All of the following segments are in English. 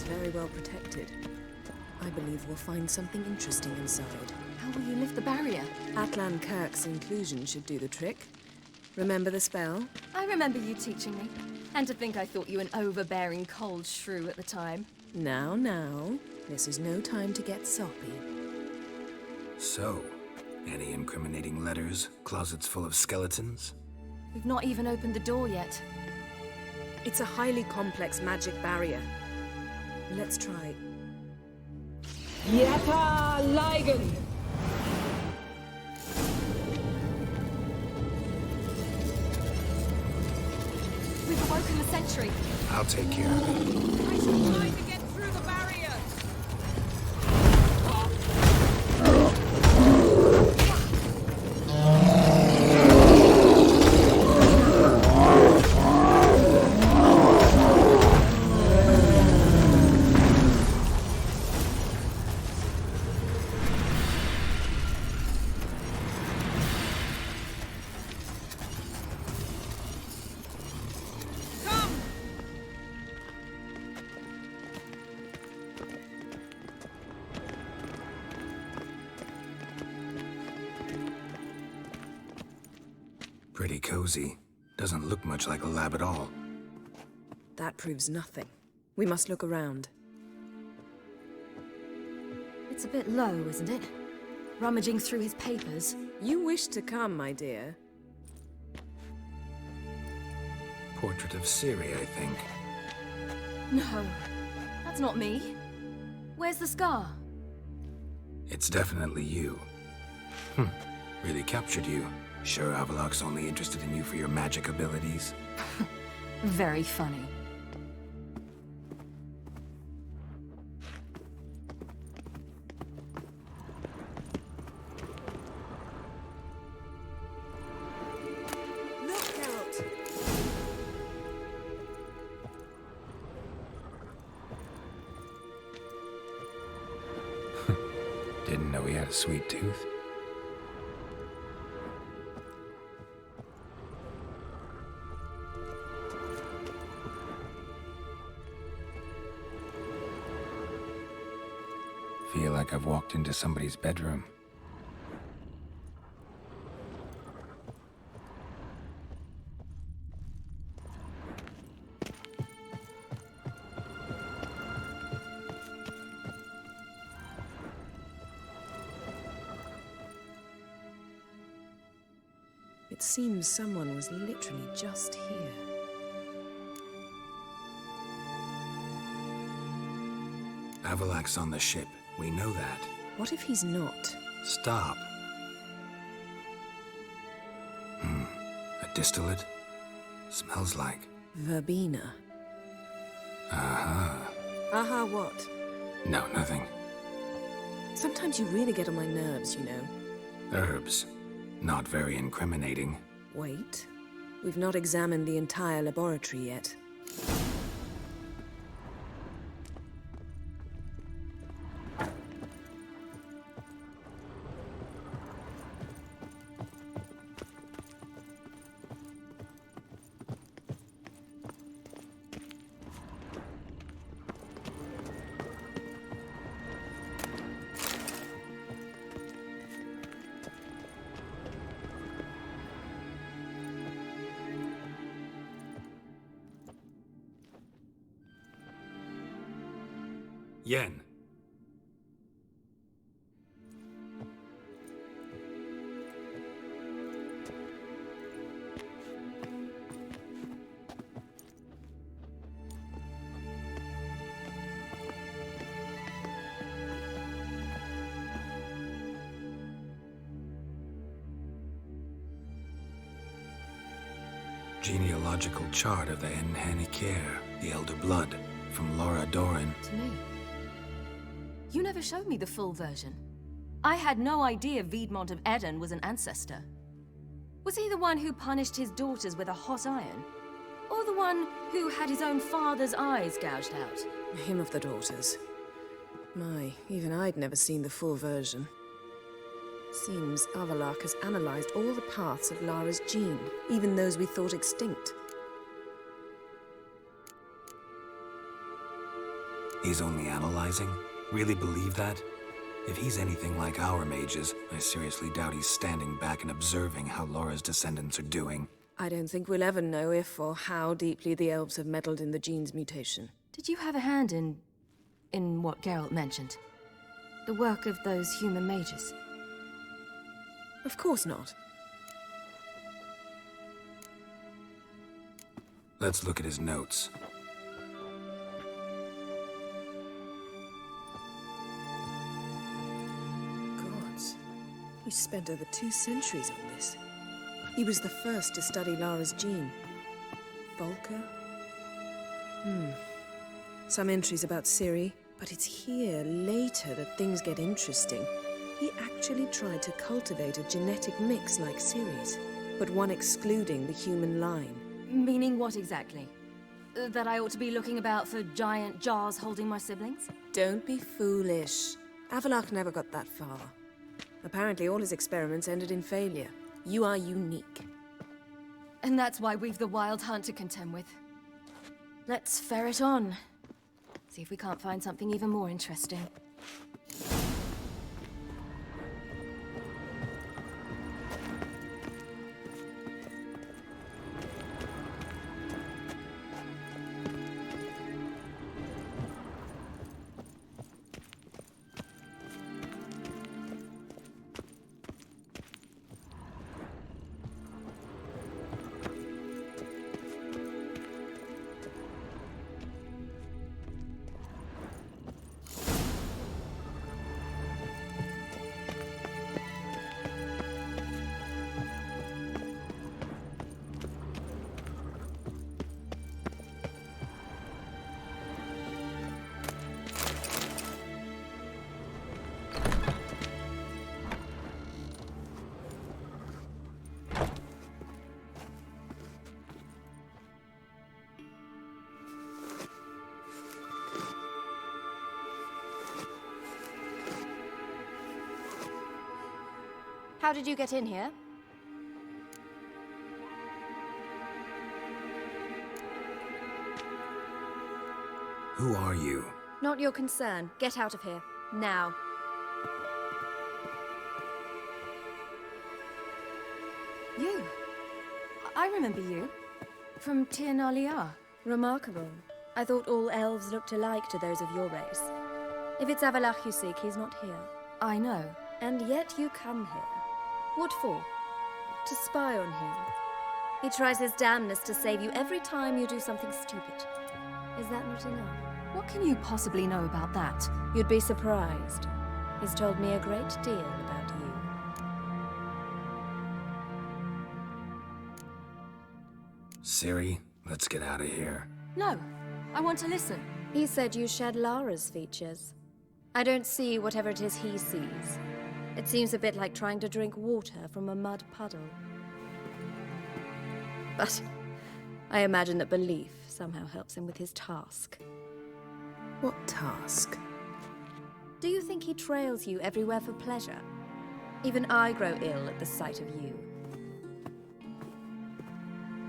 is very well protected. I believe we'll find something interesting inside. How will you lift the barrier? Atlan Kirk's inclusion should do the trick. Remember the spell? I remember you teaching me. And to think I thought you an overbearing cold shrew at the time. Now. This is no time to get soppy. So, any incriminating letters? Closets full of skeletons? We've not even opened the door yet. It's a highly complex magic barrier. Let's try. Yeta Ligen! We've awoken the sentry. I'll take care of it. I should try to get through the barrier! Pretty cozy. Doesn't look much like a lab at all. That proves nothing. We must look around. It's a bit low, isn't it? Rummaging through his papers. You wish to come, my dear. Portrait of Ciri, I think. No, that's not me. Where's the scar? It's definitely you. Really captured you. Sure Avalok's only interested in you for your magic abilities? Very funny. Look, Geralt! Didn't know he had a sweet tooth. Feel like I've walked into somebody's bedroom. It seems someone was literally just here. Avalok's on the ship. We know that. What if he's not? Stop. A distillate? Smells like. Verbena. Aha. Aha, what? No, nothing. Sometimes you really get on my nerves, you know. Herbs. Not very incriminating. Wait. We've not examined the entire laboratory yet. Yen. Genealogical chart of the Enhaniker, the Elder Blood, from Laura Doran. To me. You never showed me the full version. I had no idea Viedmont of Eden was an ancestor. Was he the one who punished his daughters with a hot iron? Or the one who had his own father's eyes gouged out? Him of the daughters. My, even I'd never seen the full version. Seems Avalok has analyzed all the paths of Lara's gene, even those we thought extinct. he's only analyzing? Really believe that? If he's anything like our mages, I seriously doubt he's standing back and observing how Laura's descendants are doing. I don't think we'll ever know if or how deeply the elves have meddled in the gene's mutation. Did you have a hand in what Geralt mentioned? The work of those human mages? Of course not. Let's look at his notes. Gods. We spent over 2 centuries on this. He was the first to study Lara's gene. Volker? Some entries about Ciri, but it's here, later, that things get interesting. He actually tried to cultivate a genetic mix like Ciri's, but one excluding the human line. Meaning what exactly? That I ought to be looking about for giant jars holding my siblings? Don't be foolish. Avallac'h never got that far. Apparently all his experiments ended in failure. You are unique. And that's why we've the Wild Hunt to contend with. Let's ferret on. See if we can't find something even more interesting. How did you get in here? Who are you? Not your concern. Get out of here. Now. You? I remember you. From Tir na Liar. Remarkable. I thought all elves looked alike to those of your race. If it's Avallac'h you seek, he's not here. I know. And yet you come here. What for? To spy on him. He tries his damnedest to save you every time you do something stupid. Is that not enough? What can you possibly know about that? You'd be surprised. He's told me a great deal about you. Ciri, let's get out of here. No, I want to listen. He said you shared Lara's features. I don't see whatever it is he sees. It seems a bit like trying to drink water from a mud puddle. But I imagine that belief somehow helps him with his task. What task? Do you think he trails you everywhere for pleasure? Even I grow ill at the sight of you.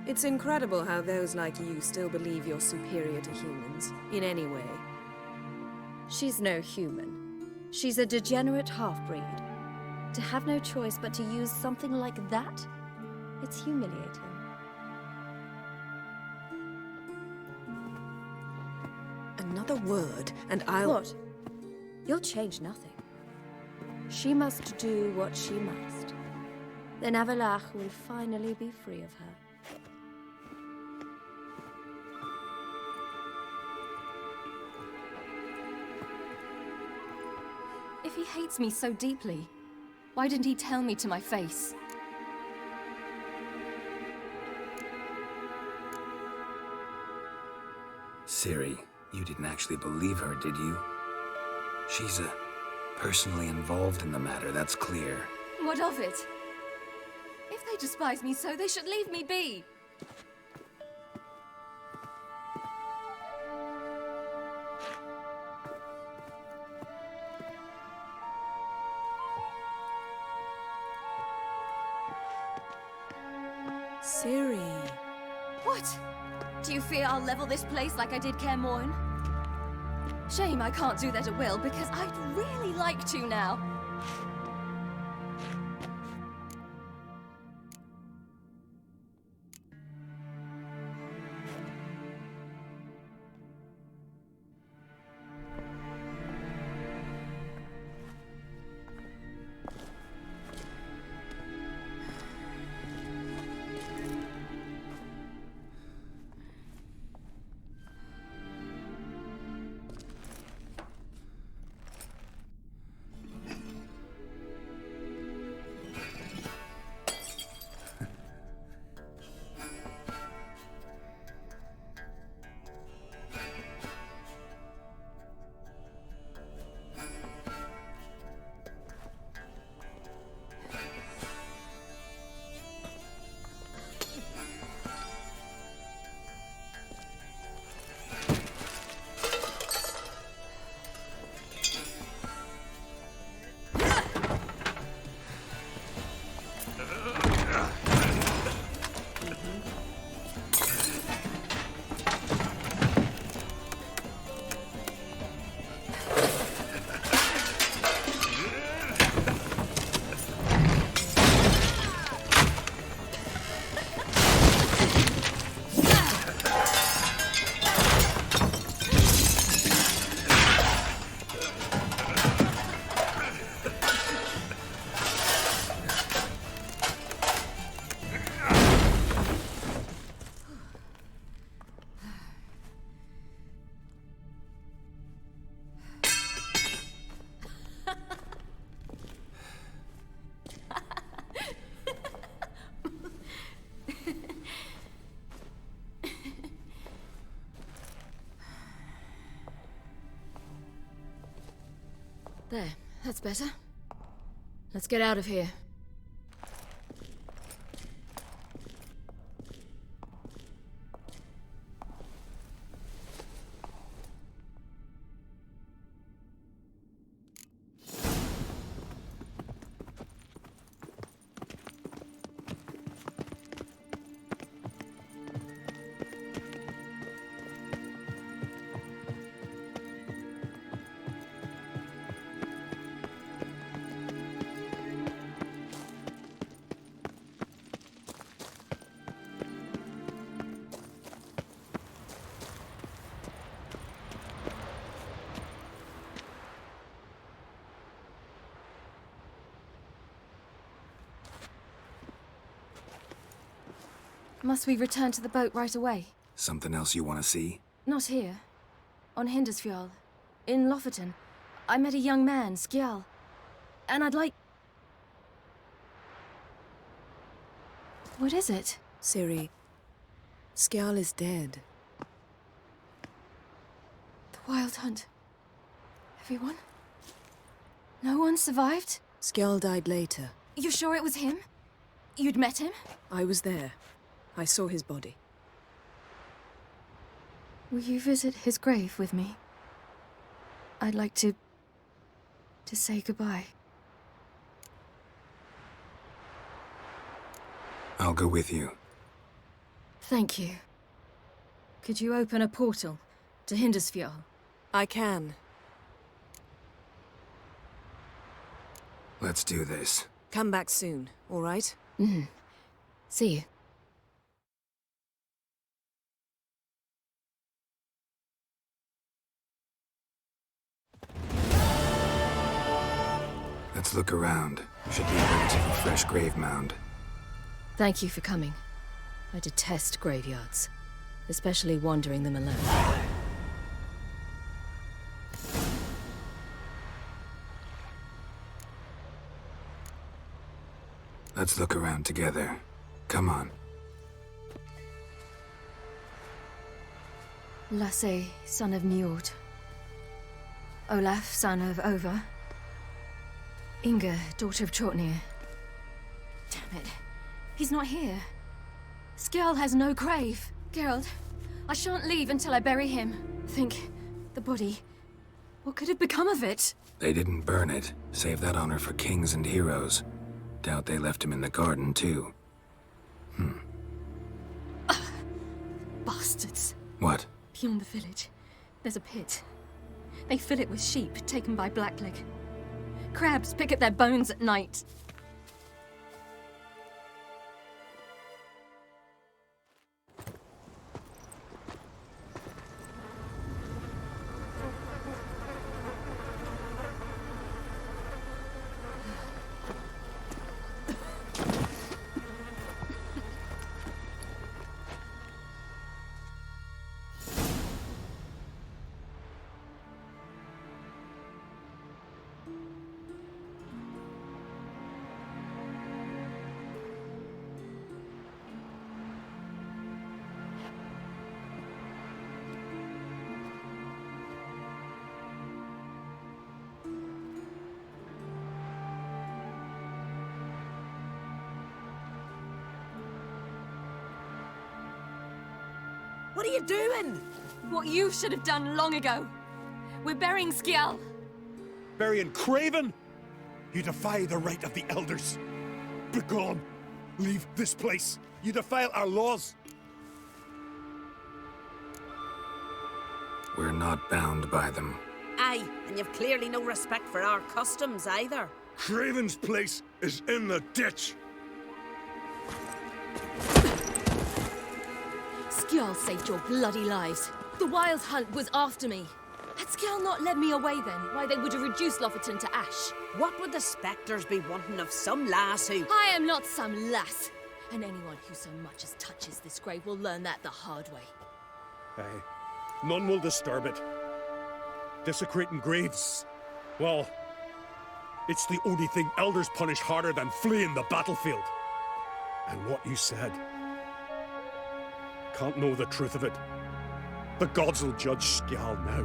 It's incredible how those like you still believe you're superior to humans, in any way. She's no human. She's a degenerate half-breed. To have no choice but to use something like that? It's humiliating. Another word, and I'll... What? You'll change nothing. She must do what she must. Then Avallac'h will finally be free of her. If he hates me so deeply, why didn't he tell me to my face? Ciri, you didn't actually believe her, did you? She's personally involved in the matter, that's clear. What of it? If they despise me so, they should leave me be. Ciri. What? Do you fear I'll level this place like I did Kaer Morhen? Shame I can't do that at will, because I'd really like to now. There, that's better. Let's get out of here. Must we return to the boat right away? Something else you want to see? Not here. On Hindersfjall. In Lofoten. I met a young man, Skjal. And I'd like... What is it? Ciri, Skjal is dead. The Wild Hunt. Everyone? No one survived? Skjal died later. You sure it was him? You'd met him? I was there. I saw his body. Will you visit his grave with me? I'd like to say goodbye. I'll go with you. Thank you. Could you open a portal to Hindersfjall? I can. Let's do this. Come back soon, all right? See you. Let's look around. Should be a relatively fresh grave mound. Thank you for coming. I detest graveyards, especially wandering them alone. Let's look around together. Come on. Lasse, son of Njord. Olaf, son of Over. Inga, daughter of Trotnir. Damn it. He's not here. Skjal has no grave. Geralt, I shan't leave until I bury him. Think, the body. What could have become of it? They didn't burn it. Save that honor for kings and heroes. Doubt they left him in the garden, too. Bastards. What? Beyond the village, there's a pit. They fill it with sheep taken by Blackleg. Crabs pick at their bones at night. What are you doing? What you should have done long ago. We're burying Skjal. Burying Craven? You defy the right of the elders. Begone! Leave this place. You defile our laws. We're not bound by them. Aye, and you've clearly no respect for our customs either. Craven's place is in the ditch. Skjal saved your bloody lives. The Wild Hunt was after me. Had Skjal not led me away then, why they would have reduced Lofoten to ash. What would the spectres be wanting of some lass who... I am not some lass. And anyone who so much as touches this grave will learn that the hard way. Aye. None will disturb it. Desecrating graves. Well, it's the only thing elders punish harder than fleeing the battlefield. And what you said. Can't know the truth of it. The gods will judge Skjal now.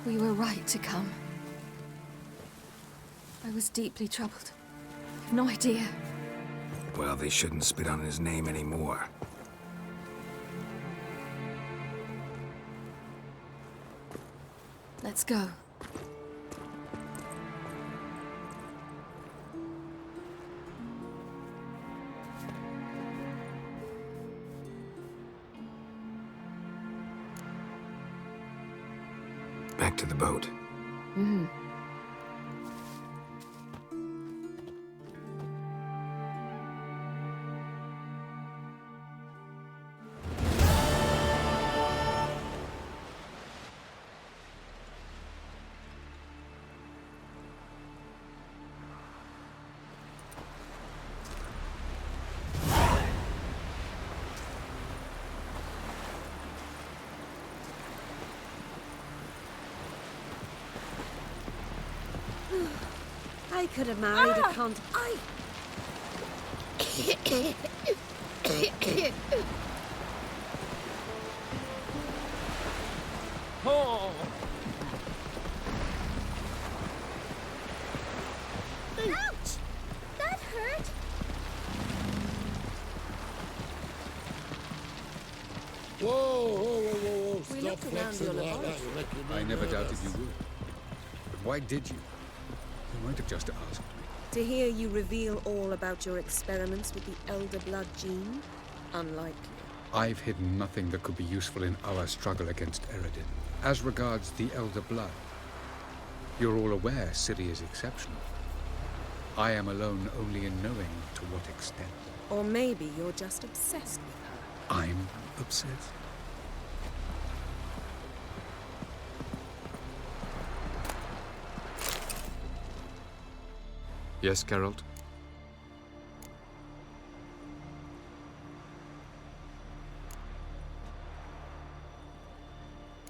We were right to come. I was deeply troubled. You've no idea. Well, they shouldn't spit on his name anymore. Let's go. Back to the boat. I could have married a cunt. Ouch! That hurt! Whoa. We Stop looked around flexing your like that. laboratory. You reckon you I never know doubted us. you would. But why did you? You might have just asked me. To hear you reveal all about your experiments with the Elder Blood gene? Unlikely. I've hidden nothing that could be useful in our struggle against Eredin. As regards the Elder Blood, you're all aware Ciri is exceptional. I am alone only in knowing to what extent. Or maybe you're just obsessed with her. I'm obsessed. Yes, Geralt?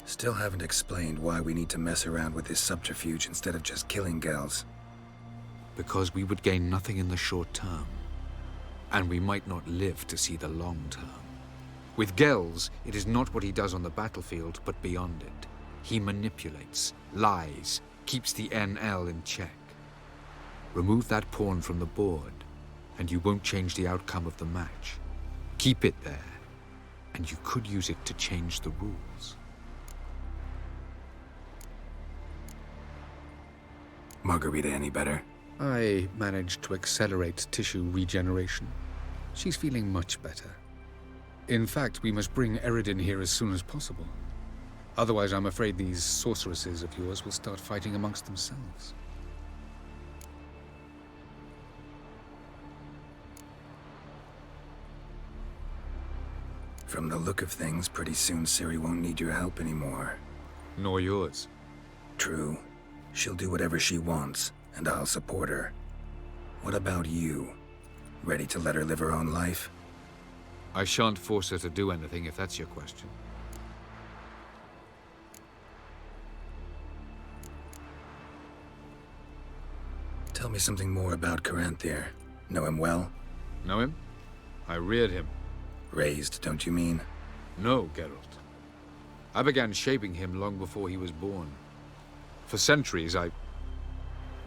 Still haven't explained why we need to mess around with this subterfuge instead of just killing gals. Because we would gain nothing in the short term. And we might not live to see the long term. With Gels, it is not what he does on the battlefield, but beyond it. He manipulates, lies, keeps the NL in check. Remove that pawn from the board, and you won't change the outcome of the match. Keep it there, and you could use it to change the rules. Margarita any better? I managed to accelerate tissue regeneration. She's feeling much better. In fact, we must bring Eredin here as soon as possible. Otherwise, I'm afraid these sorceresses of yours will start fighting amongst themselves. From the look of things, pretty soon Ciri won't need your help anymore. Nor yours. True. She'll do whatever she wants, and I'll support her. What about you? Ready to let her live her own life? I shan't force her to do anything, if that's your question. Tell me something more about Caranthier. Know him well? Know him? I reared him. Raised, don't you mean? No, Geralt. I began shaping him long before he was born. For centuries, I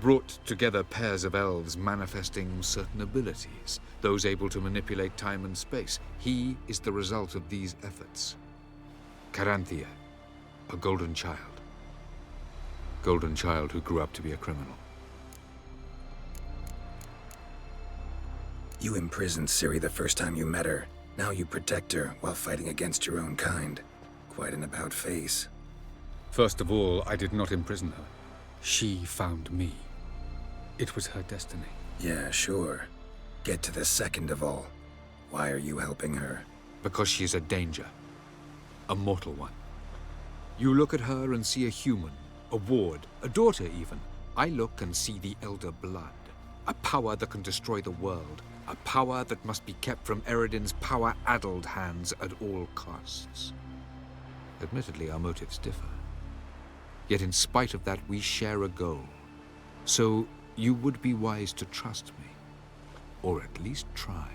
brought together pairs of elves manifesting certain abilities, those able to manipulate time and space. He is the result of these efforts. Caranthier, a golden child. Golden child who grew up to be a criminal. You imprisoned Ciri the first time you met her. Now you protect her while fighting against your own kind. Quite an about-face. First of all, I did not imprison her. She found me. It was her destiny. Yeah, sure. Get to the second of all. Why are you helping her? Because she is a danger. A mortal one. You look at her and see a human, a ward, a daughter even. I look and see the Elder Blood. A power that can destroy the world. A power that must be kept from Eredin's power-addled hands at all costs. Admittedly, our motives differ. Yet in spite of that, we share a goal. So you would be wise to trust me. Or at least try.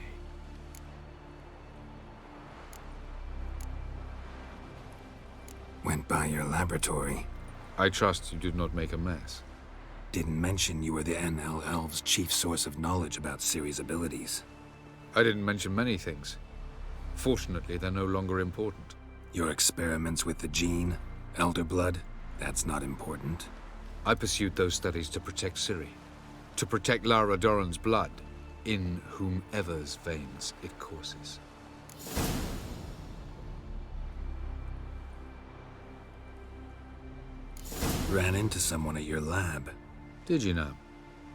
Went by your laboratory. I trust you did not make a mess. Didn't mention you were the NL Elves' chief source of knowledge about Ciri's abilities. I didn't mention many things. Fortunately, they're no longer important. Your experiments with the gene, Elder Blood, that's not important. I pursued those studies to protect Ciri. To protect Lara Doran's blood, in whomever's veins it courses. Ran into someone at your lab. Did you know?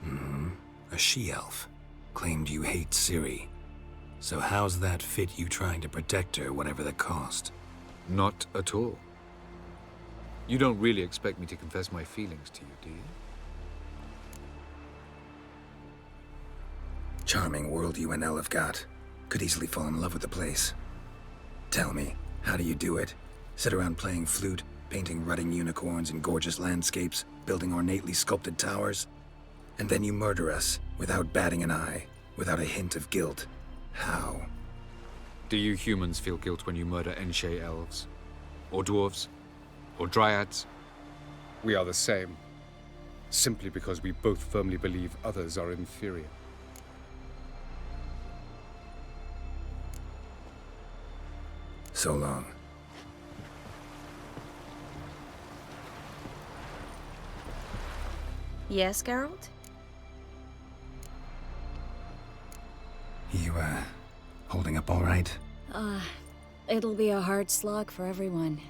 Mm-hmm. A she-elf. Claimed you hate Ciri. So how's that fit you trying to protect her, whatever the cost? Not at all. You don't really expect me to confess my feelings to you, do you? Charming world you and Elle have got. Could easily fall in love with the place. Tell me, how do you do it? Sit around playing flute, painting rutting unicorns in gorgeous landscapes, building ornately sculpted towers? And then you murder us, without batting an eye, without a hint of guilt. How? Do you humans feel guilt when you murder Enshe elves? Or dwarves? Or dryads? We are the same. Simply because we both firmly believe others are inferior. So long. Yes, Geralt? You, holding up all right? It'll be a hard slog for everyone.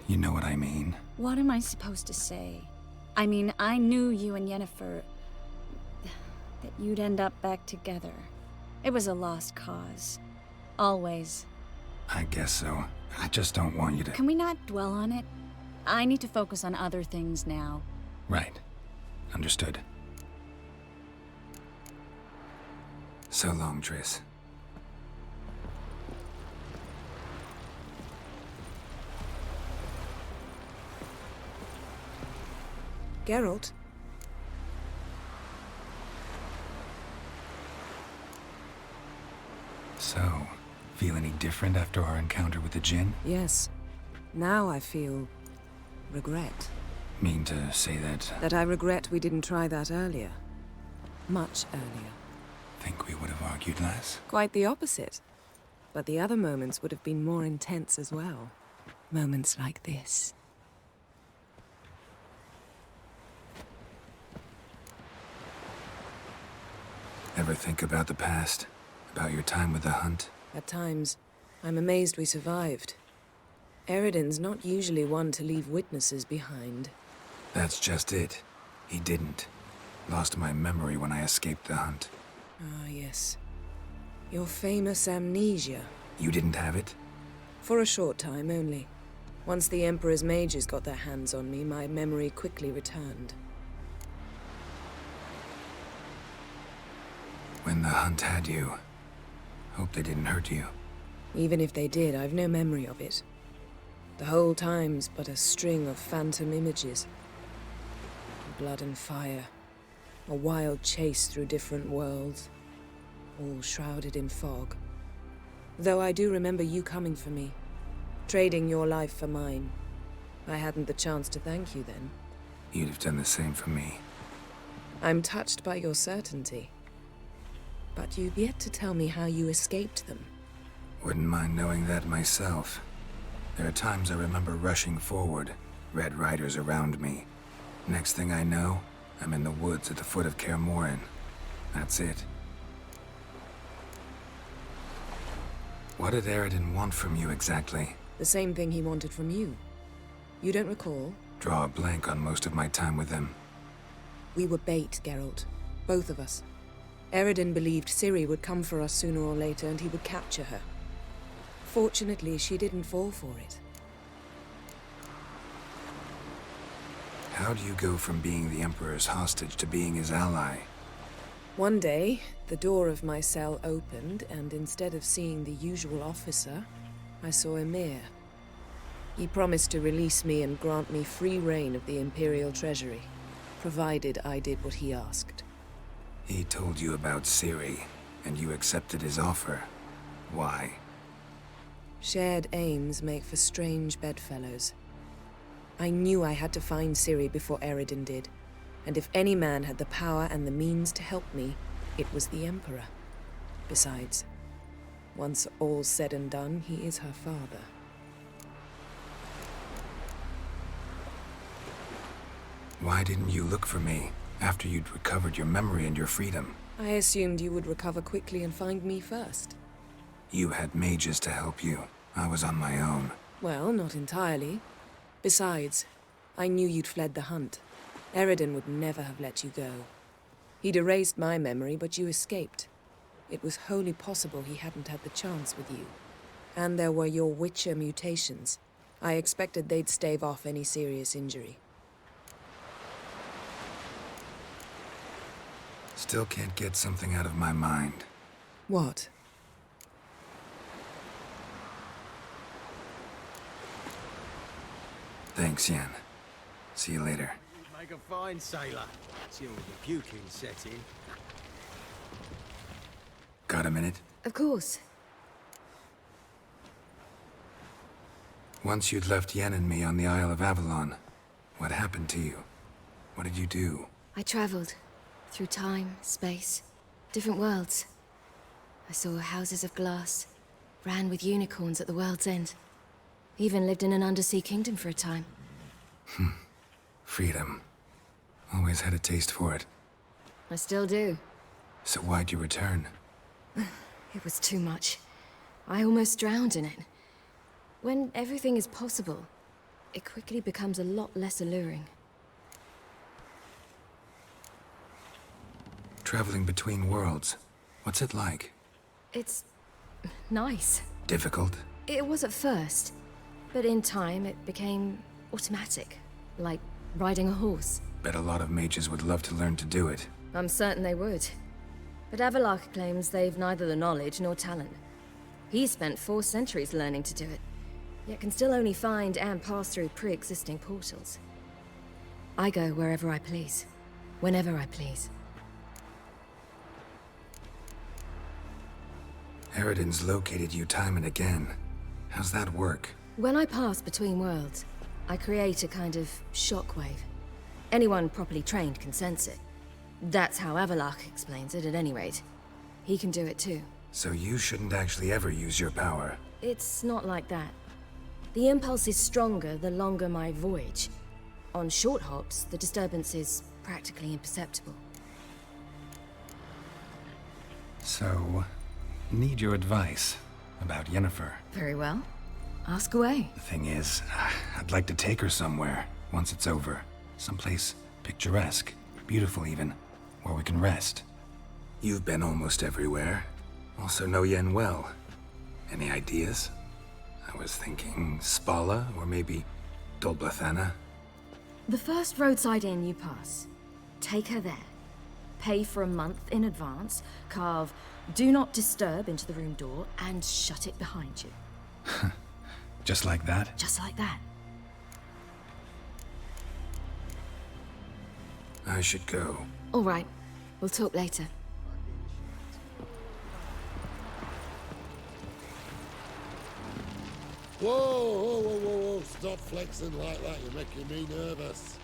You know what I mean. What am I supposed to say? I mean, I knew you and Yennefer... that you'd end up back together. It was a lost cause. Always. I guess so. I just don't want you to... Can we not dwell on it? I need to focus on other things now. Right. Understood. So long, Triss. Geralt? So, feel any different after our encounter with the Djinn? Yes. Now I feel... regret. Mean to say that... That I regret we didn't try that earlier. Much earlier. Think we would have argued less? Quite the opposite. But the other moments would have been more intense as well. Moments like this. think about the past? About your time with the hunt? At times, I'm amazed we survived. Eridan's not usually one to leave witnesses behind. That's just it. He didn't. Lost my memory when I escaped the hunt. Ah, yes. Your famous amnesia. You didn't have it? For a short time only. Once the Emperor's mages got their hands on me, my memory quickly returned. When the hunt had you, hope they didn't hurt you. Even if they did, I've no memory of it. The whole time's but a string of phantom images. Blood and fire. A wild chase through different worlds. All shrouded in fog. Though I do remember you coming for me. Trading your life for mine. I hadn't the chance to thank you then. You'd have done the same for me. I'm touched by your certainty. But you've yet to tell me how you escaped them. Wouldn't mind knowing that myself. There are times I remember rushing forward, Red Riders around me. Next thing I know, I'm in the woods at the foot of Kaer Morhen. That's it. What did Eridan want from you exactly? The same thing he wanted from you. You don't recall? Draw a blank on most of my time with him. We were bait, Geralt. Both of us. Eridan believed Ciri would come for us sooner or later and he would capture her. Fortunately, she didn't fall for it. How do you go from being the Emperor's hostage to being his ally? One day, the door of my cell opened, and instead of seeing the usual officer, I saw Emir. He promised to release me and grant me free reign of the Imperial Treasury, provided I did what he asked. He told you about Ciri, and you accepted his offer. Why? Shared aims make for strange bedfellows. I knew I had to find Ciri before Eridan did, and if any man had the power and the means to help me, it was the Emperor. Besides, once all's said and done, he is her father. Why didn't you look for me after you'd recovered your memory and your freedom? I assumed you would recover quickly and find me first. You had mages to help you. I was on my own. Well, not entirely. Besides, I knew you'd fled the hunt. Eridan would never have let you go. He'd erased my memory, but you escaped. It was wholly possible he hadn't had the chance with you. And there were your Witcher mutations. I expected they'd stave off any serious injury. Still can't get something out of my mind. What? Thanks, Yen. See you later. Make a fine sailor, till the puking set in. Got a minute? Of course. Once you'd left Yen and me on the Isle of Avalon, what happened to you? What did you do? I traveled. Through time, space, different worlds. I saw houses of glass, ran with unicorns at the world's end. Even lived in an undersea kingdom for a time. Freedom. Always had a taste for it. I still do. So why'd you return? It was too much. I almost drowned in it. When everything is possible, it quickly becomes a lot less alluring. Traveling between worlds. What's it like? It's nice. Difficult? It was at first, but in time it became automatic, like riding a horse. Bet a lot of mages would love to learn to do it. I'm certain they would. But Avallac'h claims they've neither the knowledge nor talent. He spent 4 centuries learning to do it, yet can still only find and pass through pre-existing portals. I go wherever I please, whenever I please. Eridan's located you time and again. How's that work? When I pass between worlds, I create a kind of shockwave. Anyone properly trained can sense it. That's how Avallac'h explains it, at any rate. He can do it too. So you shouldn't actually ever use your power. It's not like that. The impulse is stronger the longer my voyage. On short hops, the disturbance is practically imperceptible. So, need your advice about Yennefer. Very well. Ask away. The thing is, I'd like to take her somewhere once it's over. Someplace picturesque, beautiful even, where we can rest. You've been almost everywhere. Also know Yen well. Any ideas? I was thinking Spala, or maybe Dolblathana. The first roadside inn you pass. Take her there. Pay for a month in advance, carve "Do Not Disturb" into the room door, and shut it behind you. Just like that? Just like that. I should go. All right. We'll talk later. Whoa, whoa, whoa, whoa, whoa. Stop flexing like that. You're making me nervous.